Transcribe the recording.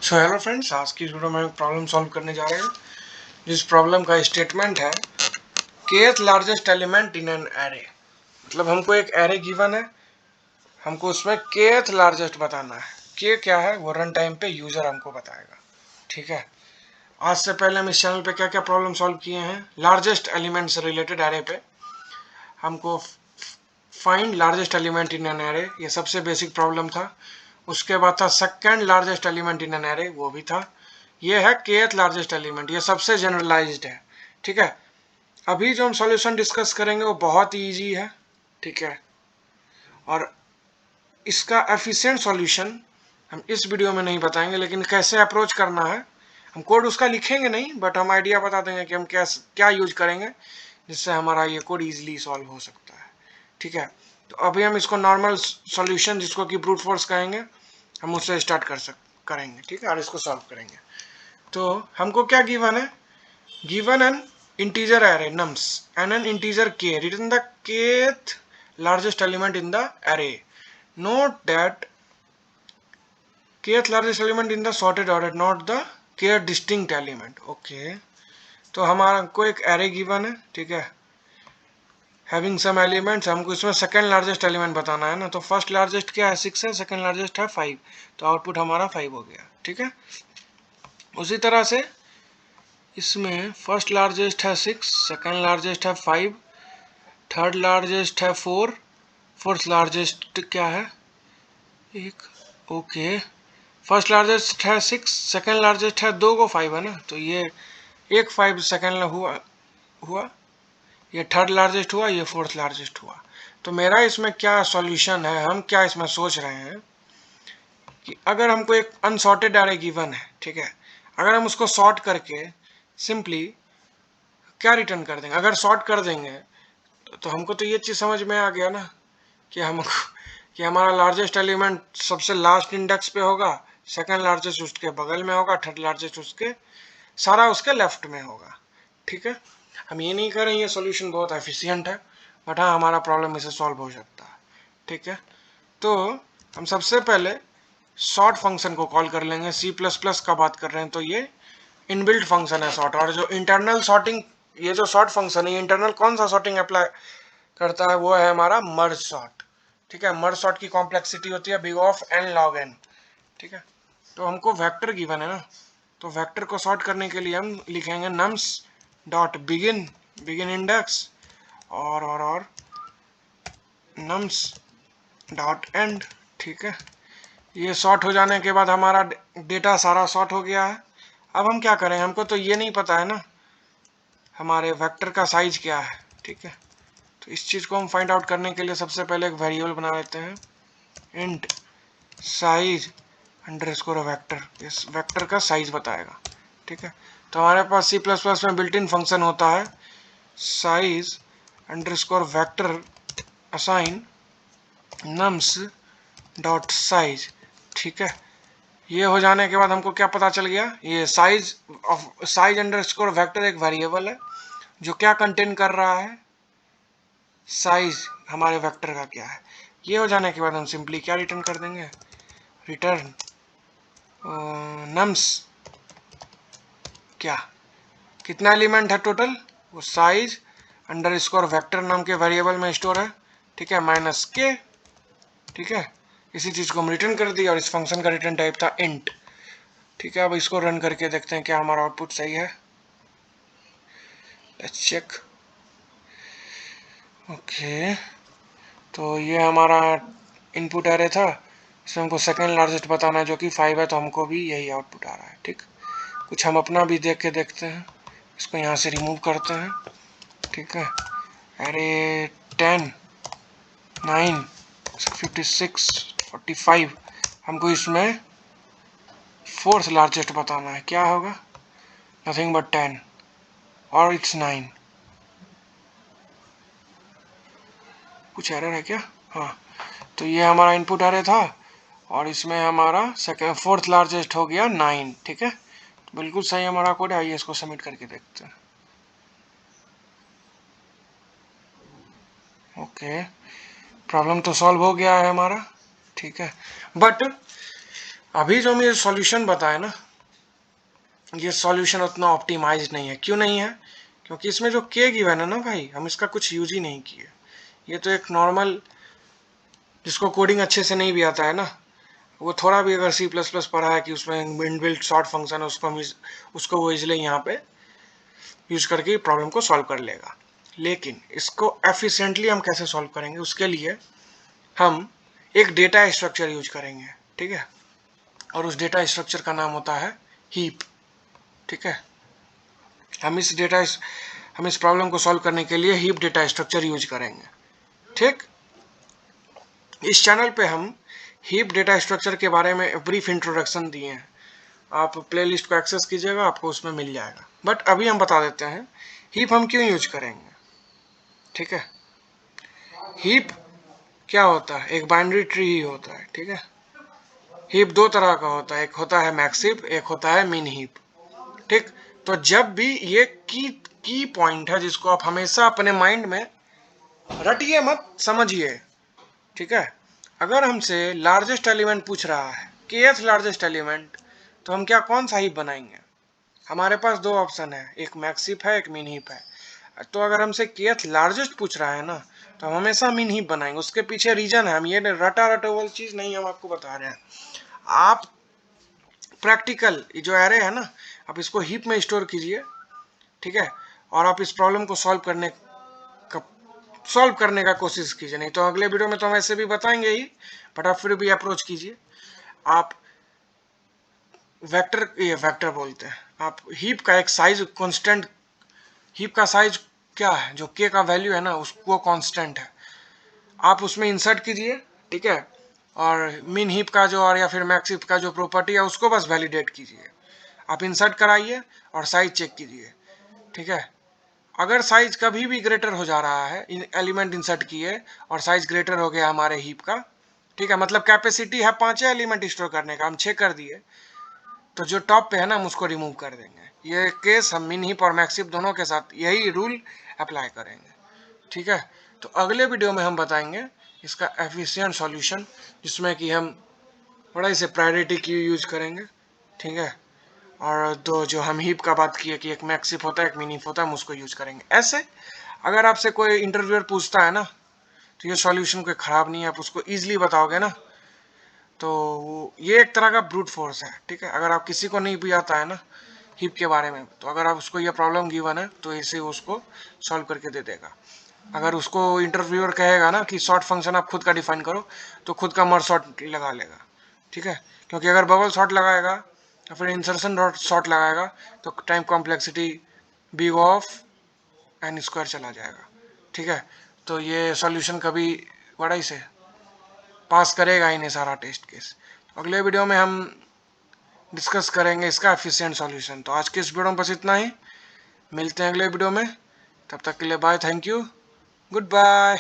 So hello friends, आज की video में प्रॉब्लम सॉल्व करने जा रहे हैं जिस प्रॉब्लम का स्टेटमेंट है kth largest element in an array. मतलब हमको एक एरे गिवन है, हमको उसमें kth लार्जेस्ट बताना है। के क्या है वो रन टाइम पे यूजर हमको बताएगा। ठीक है, आज से पहले हम इस चैनल पे क्या क्या प्रॉब्लम सॉल्व किए हैं लार्जेस्ट एलिमेंट से रिलेटेड एरे पे। हमको find largest element in an array, ये सबसे बेसिक प्रॉब्लम था। उसके बाद था second largest element in an array, वो भी था। ये है kth लार्जेस्ट एलिमेंट, ये सबसे जनरलाइज्ड है। ठीक है, अभी जो हम सॉल्यूशन डिस्कस करेंगे वो बहुत ही ईजी है। ठीक है, और इसका एफिशिएंट सॉल्यूशन हम इस वीडियो में नहीं बताएंगे, लेकिन कैसे अप्रोच करना है हम कोड उसका लिखेंगे नहीं, बट हम आइडिया बता देंगे कि हम क्या क्या यूज करेंगे जिससे हमारा ये कोड इजीली सॉल्व हो सकता है। ठीक है, तो अभी हम इसको नॉर्मल सॉल्यूशन जिसको कि ब्रूट फोर्स कहेंगे, हम उससे स्टार्ट करेंगे। ठीक है, और इसको सॉल्व करेंगे। तो हमको क्या गिवन है, given an integer array nums and an integer k, written the kth largest element in the array. Note that kth largest element in the sorted order, not the kth distinct element. Okay, तो हमारा को एक array given है। ठीक है, having some elements, हमको इसमें second largest element बताना है ना। तो फर्स्ट लार्जेस्ट क्या है 6 है, सेकंड लार्जेस्ट है 5, तो आउटपुट हमारा 5 हो गया। ठीक है, उसी तरह से इसमें फर्स्ट लार्जेस्ट है 6, सेकंड लार्जेस्ट है 5, थर्ड लार्जेस्ट है 4, फोर्थ लार्जेस्ट क्या है 1। ओके, फर्स्ट लार्जेस्ट है 6, सेकंड लार्जेस्ट है 2 को 5 है ना, तो ये एक 5 सेकंड हुआ हुआ ये थर्ड लार्जेस्ट हुआ, ये फोर्थ लार्जेस्ट हुआ। तो मेरा इसमें क्या सॉल्यूशन है, हम क्या इसमें सोच रहे हैं कि अगर हमको एक अनसॉर्टेड एरे गिवन है, ठीक है, अगर हम उसको सॉर्ट करके सिंपली क्या रिटर्न कर देंगे, अगर सॉर्ट कर देंगे तो हमको तो ये चीज़ समझ में आ गया ना कि हमको कि हमारा लार्जेस्ट एलिमेंट सबसे लास्ट इंडेक्स पे होगा, सेकंड लार्जेस्ट उसके बगल में होगा, थर्ड लार्जेस्ट उसके सारा उसके लेफ्ट में होगा। ठीक है, हम ये नहीं करें ये सॉल्यूशन बहुत एफिशिएंट है, बट हाँ हमारा प्रॉब्लम इसे सॉल्व हो सकता है। ठीक है, तो हम सबसे पहले सॉर्ट फंक्शन को कॉल कर लेंगे। सी प्लस प्लस का बात कर रहे हैं तो ये इनबिल्ट फंक्शन है सॉर्ट, और जो इंटरनल सॉर्टिंग, ये जो सॉर्ट फंक्शन है, ये इंटरनल कौन सा सॉर्टिंग अप्लाई करता है, वो है हमारा मर्ज सॉर्ट। ठीक है, मर्ज सॉर्ट की कॉम्प्लेक्सिटी होती है big of n log n. ठीक है, तो हमको वेक्टर गिवन है ना, तो वेक्टर को सॉर्ट करने के लिए हम लिखेंगे nums dot begin, begin index, और नम्स डॉट एंड। ठीक है, ये सॉर्ट हो जाने के बाद हमारा डेटा सारा सॉर्ट हो गया है। अब हम क्या करें, हमको तो ये नहीं पता है ना हमारे वेक्टर का साइज क्या है। ठीक है, तो इस चीज़ को हम फाइंड आउट करने के लिए सबसे पहले एक वेरिएबल बना लेते हैं, इंट साइज अंडरस्कोर वेक्टर, इस वेक्टर का साइज बताएगा। ठीक है, तो हमारे पास सी प्लस प्लस में बिल्ट इन फंक्शन होता है size underscore vector assign nums dot size. ठीक है, ये हो जाने के बाद हमको क्या पता चल गया, ये size of size underscore vector एक वेरिएबल है जो क्या कंटेन कर रहा है, साइज हमारे वेक्टर का क्या है। ये हो जाने के बाद हम सिंपली क्या रिटर्न कर देंगे, रिटर्न नम्स क्या, कितना एलिमेंट है टोटल, वो साइज अंडर स्कोर वैक्टर नाम के वेरिएबल में स्टोर है। ठीक है, माइनस के। ठीक है, इसी चीज़ को हम रिटर्न कर दिया, और इस फंक्शन का रिटर्न टाइप था इंट। ठीक है, अब इसको रन करके देखते हैं क्या हमारा आउटपुट सही है। Let's check. ओके, तो ये हमारा इनपुट एरे था, इसमें हमको सेकेंड लार्जेस्ट बताना है जो कि 5 है, तो हमको भी यही आउटपुट आ रहा है। ठीक, कुछ हम अपना भी देख के देखते हैं, इसको यहाँ से रिमूव करते हैं। ठीक है, अरे 10 9 56 45, हमको इसमें फोर्थ लार्जेस्ट बताना है, क्या होगा, नथिंग बट 10 और इट्स 9। कुछ एरर है क्या, हाँ, तो ये हमारा इनपुट एरे था, और इसमें हमारा सेकेंड फोर्थ लार्जेस्ट हो गया 9। ठीक है, तो बिल्कुल सही हमारा कोड है। आइए इसको सबमिट करके देखते हैं। ओके, प्रॉब्लम तो सॉल्व हो गया है हमारा। ठीक है, बट अभी जो हमें सॉल्यूशन बताया ना, ये सॉल्यूशन उतना ऑप्टिमाइज नहीं है। क्यों नहीं है? क्योंकि इसमें जो के गिवन है ना भाई, हम इसका कुछ यूज ही नहीं किए। ये तो एक नॉर्मल, जिसको कोडिंग अच्छे से नहीं भी आता है ना, वो थोड़ा भी अगर सी प्लस प्लस पढ़ा है कि उसमें इनबिल्ट सॉर्ट फंक्शन है, उसको वो इजली यहाँ पे यूज करके प्रॉब्लम को सॉल्व कर लेगा। लेकिन इसको एफिशिएंटली हम कैसे सॉल्व करेंगे, उसके लिए हम एक डेटा स्ट्रक्चर यूज करेंगे, ठीक है। और उस डेटा स्ट्रक्चर का नाम होता है हीप, ठीक है। हम इस प्रॉब्लम को सॉल्व करने के लिए हीप डेटा स्ट्रक्चर यूज करेंगे, ठीक। इस चैनल पे हम हीप डेटा स्ट्रक्चर के बारे में ब्रीफ इंट्रोडक्शन दिए हैं। आप प्लेलिस्ट को एक्सेस कीजिएगा, आपको उसमें मिल जाएगा। बट अभी हम बता देते हैं हीप हम क्यों यूज करेंगे, ठीक है। हीप क्या होता है? एक बाइनरी ट्री ही होता है, ठीक है। हीप दो तरह का होता है, एक होता है मैक्स हीप, एक होता है मिन हीप, ठीक। तो जब भी ये की पॉइंट है जिसको आप हमेशा अपने माइंड में रटिए मत, समझिए, ठीक है। अगर हमसे लार्जेस्ट एलिमेंट पूछ रहा है, kth लार्जेस्ट एलिमेंट, तो हम क्या कौन सा हीप बनाएंगे? हमारे पास दो ऑप्शन है, एक मैक्स हीप है, एक मिन हीप है। तो अगर हमसे kth लार्जेस्ट पूछ रहा है ना, तो हम हमेशा मिन हीप बनाएंगे। उसके पीछे रीजन है, हम ये रटा वाली चीज नहीं हम आपको बता रहे हैं। आप प्रैक्टिकल जो एरे है ना, आप इसको हीप में स्टोर कीजिए, ठीक है। और आप इस प्रॉब्लम को सॉल्व करने का कोशिश कीजिए। नहीं तो अगले वीडियो में तो हम ऐसे भी बताएंगे ही, बट आप फिर भी अप्रोच कीजिए। आप वेक्टर बोलते हैं, आप हीप का एक साइज कांस्टेंट, हीप का साइज क्या है, जो के का वैल्यू है ना, उसको कांस्टेंट है, आप उसमें इंसर्ट कीजिए, ठीक है। और मिन हीप का जो, और या फिर मैक्स हीप का जो प्रॉपर्टी है, उसको बस वैलिडेट कीजिए। आप इंसर्ट कराइए और साइज चेक कीजिए, ठीक है। अगर साइज कभी भी ग्रेटर हो जा रहा है, एलिमेंट इंसर्ट किए और साइज ग्रेटर हो गया हमारे हीप का, ठीक है, मतलब कैपेसिटी है 5 एलिमेंट स्टोर करने का, हम 6 कर दिए, तो जो टॉप पे है ना, हम उसको रिमूव कर देंगे। ये केस हम मिन हीप और मैक्स हीप दोनों के साथ यही रूल अप्लाई करेंगे, ठीक है। तो अगले वीडियो में हम बताएंगे इसका एफिशिएंट सॉल्यूशन, जिसमें कि हम बड़ा से प्रायोरिटी की यूज करेंगे, ठीक है। और दो जो हम हीप का बात किए कि एक मैक्स हीप होता है, एक मिन हीप होता है, हम उसको यूज करेंगे। ऐसे अगर आपसे कोई इंटरव्यूअर पूछता है ना, तो ये सॉल्यूशन कोई खराब नहीं है, आप उसको ईजिली बताओगे ना, तो ये एक तरह का ब्रूट फोर्स है, ठीक है। अगर आप किसी को नहीं भी आता है ना हीप के बारे में, तो अगर आप उसको ये प्रॉब्लम गिवन है, तो इसे उसको सॉल्व करके दे देगा। अगर उसको इंटरव्यूअर कहेगा ना कि शॉर्ट फंक्शन आप खुद का डिफाइन करो, तो खुद का मर शॉर्ट लगा लेगा, ठीक है। क्योंकि अगर बबल शॉर्ट लगाएगा या फिर इंसर्शन शॉर्ट लगाएगा, तो time complexity big of n square चला जाएगा, ठीक है। तो ये सॉल्यूशन कभी बड़ा ही से पास करेगा ही नहीं सारा टेस्ट केस। अगले वीडियो में हम डिस्कस करेंगे इसका एफिशिएंट सॉल्यूशन। तो आज के इस वीडियो में बस इतना ही, मिलते हैं अगले वीडियो में, तब तक के लिए bye, thank you, good bye.